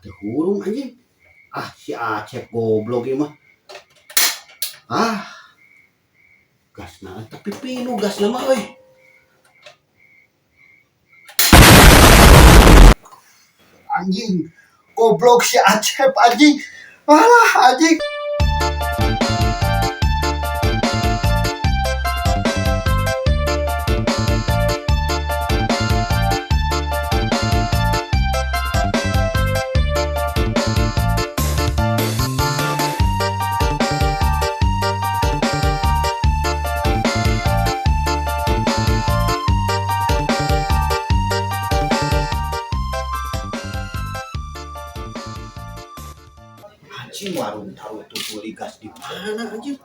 teu hurung anjing. Ah si Acep goblok ieu mah. Ah. Gasna tapi pinu gasna mah euy. Anjing. Goblok si Acep anjing. Alah anjing. Anjing warung taruh tuh beli gas di mana anjing?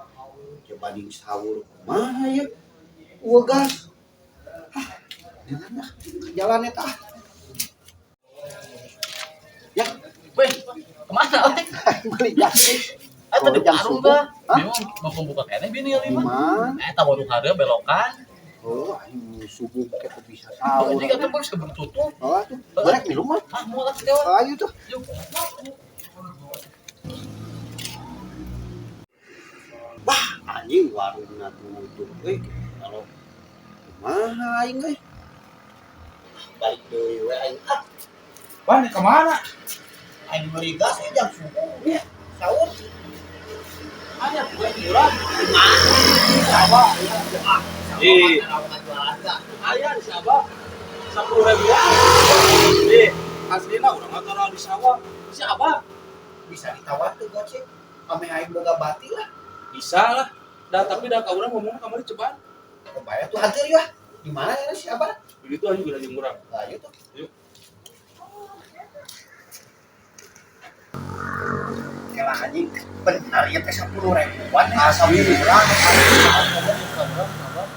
Coba di sahur mana ya? Wah gas. Jangan dah, jalan eta. Ya, Weh, kemana weh? beli gas. Eta di jam warung subuh. dah. Hah? Memang mau pembuka kene bini Di lima. mana? Eta warung hade belokan. Oh, aing subuh kita bisa Oh, sahur. jika tembus keburu tutup. Oh, tuh. Barek di rumah. Ah, mau lah sedewa. Ayo tuh. Yuk. Bah, anjing warungna tutup euy. Kalau kumaha aing euy? Balik deui we aing. Ah, Ban, kemana? aing beli gas jam subuh ya. Sahur. Hanya gue kurang. Sawa. Ih, Ayah di Sabah. 10.000. Ih, aslina urang mah tara di sawah. Siapa? Bisa ditawar tuh goceng. Ame aing boga bati lah. Bisa lah. Dah tapi dah ka urang ngomong ka mari ceban. Kebayang tuh hadir ya. Di mana ya siapa? Begitu aja udah jeung urang. Ayo tuh. Yuk. Kela anjing benar ya teh 10.000-an Asli. urang.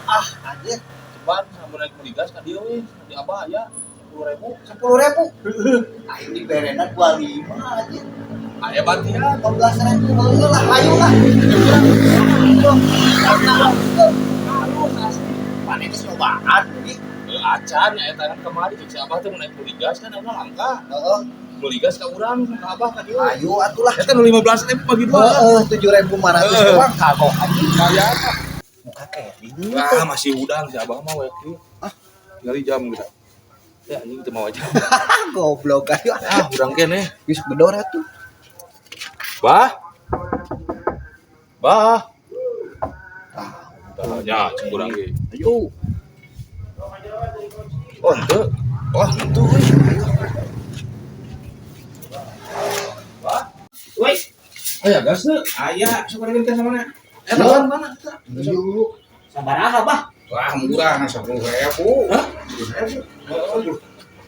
Ah, anjir. Ceban sampun naik beli gas ka dieu we. Di Abah aya 10.000. 10.000. Aing di berena 25 anjir. Aya batian. 15.000 heula lah, ayo lah. Mana itu cobaan jadi. Acan ya eta kan kemari cek si Abah teh mau naik beli gas kan emang langka. Heeh. Beli gas ka urang ka Abah ka dieu. Ayo atuh lah. Eta nu 15.000 bagi dua. Heeh, 7.500 doang kagok anjing. Kaya apa? Muka kering. Wah, masih udang si Abah mah we. Ah, tinggal jam gitu. Ya anjing teu mau aja. Goblok ayo. Ah, urang kene. Geus bedor atuh. Bah. Bah. Ah, Ya, cemburang ge. ayo. Oh, henteu. Oh, itu euy. Woi, Aya gas teu? Aya, sok ada teh mana? Iya. Tahan mana? yuk. Sabaraha, Bah? Wah, murah 10.000. Hah? 10.000.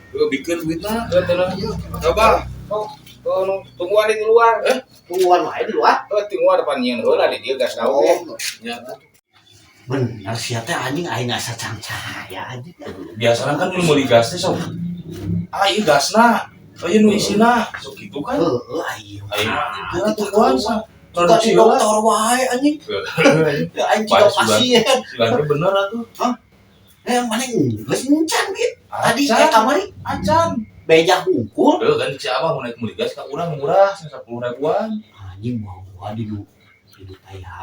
Tuh bikin duitna. Tenang. Coba. Tuh, tungguan di luar. Tungguan wae di luar. Tuh, tungguan depan nyeun heula di dieu gas tahu ge. Ya. Bener sia teh anjing aing asa cahaya anjing. Biasana kan nu meuli gas teh sok. Ah, ieu gasna. Aya nu isina. Sok kitu kan. Heeh, ayo. Ayo tungguan sa. Produksi dokter wae anjing. Ya aing juga pasien. Silangnya bener atuh. Yang mana geus encan ge. Tadi Acan. kayak kamari Acan. beja hungkul. Tuh kan si Abah mau naik beli gas ka urang murah 10.000-an. Anjing bawa di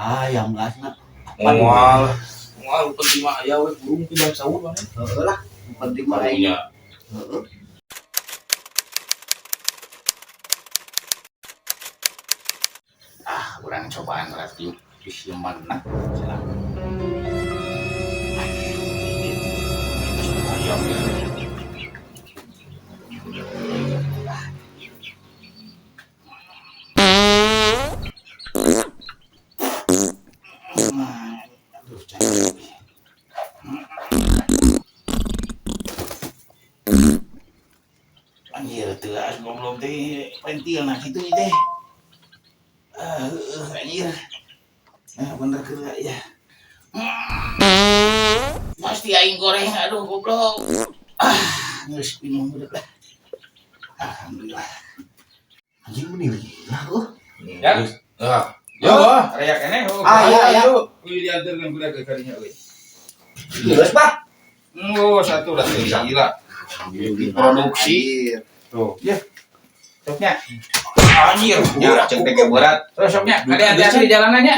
ayam gasna. Moal. Moal penting mah aya we burung tidak sahur mana. Heeh lah, penting mah aing. Punya. Heeh. Ah, urang cobaan review di mana? Ayam ya. Aduh, capek. Anjir, tegas belum teh pentil nah kitu teh. Anjir. Nah, bener kira ya. Pasti aing goreng aduh goblok. Geus bingung udah lah. Alhamdulillah. Anjing menir lah Ya. Ah. Ya, Wah, aya keneh. Ya. Kuy dianterkeun budak ke kadinya euy. Geus, Pak. Oh, satu lah gila. Produksi. Tuh, ya. Soknya. Anjir, ya ceng teh berat. Terus soknya, ada hati-hati di jalanannya.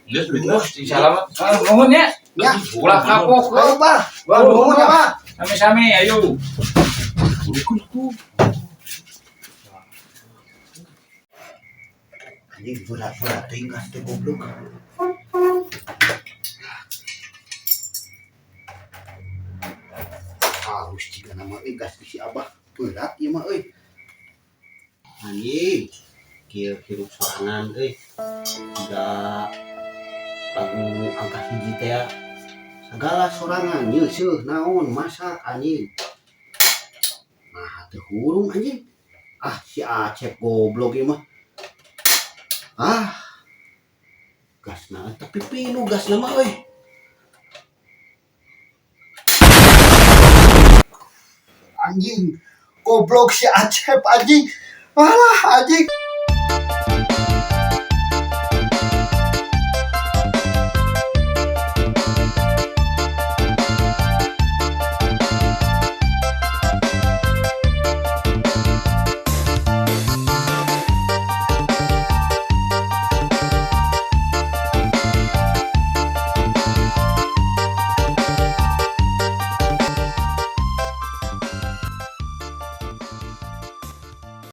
Geus geus. Salamat. Nuhun ya. Ya. Ulah kapok. Ayo, Bah. Wah, Nuhun ya, Bah. Sami-sami, ayo. Anjing berat-berat teh gas teh goblok. Harus jika nama gas di si Abah berat ieu mah euy. Anjing kieu hirup sorangan euy. Tidak lagu angka hiji teh ya. Segala sorangan ieu seuh naon masak anjing. Nah teu hurung anjing. Ah si Acep goblok ieu mah. Ah gasna tapi pilu gasna mah euy. Anjing goblok si Acep anjing. Alah anjing.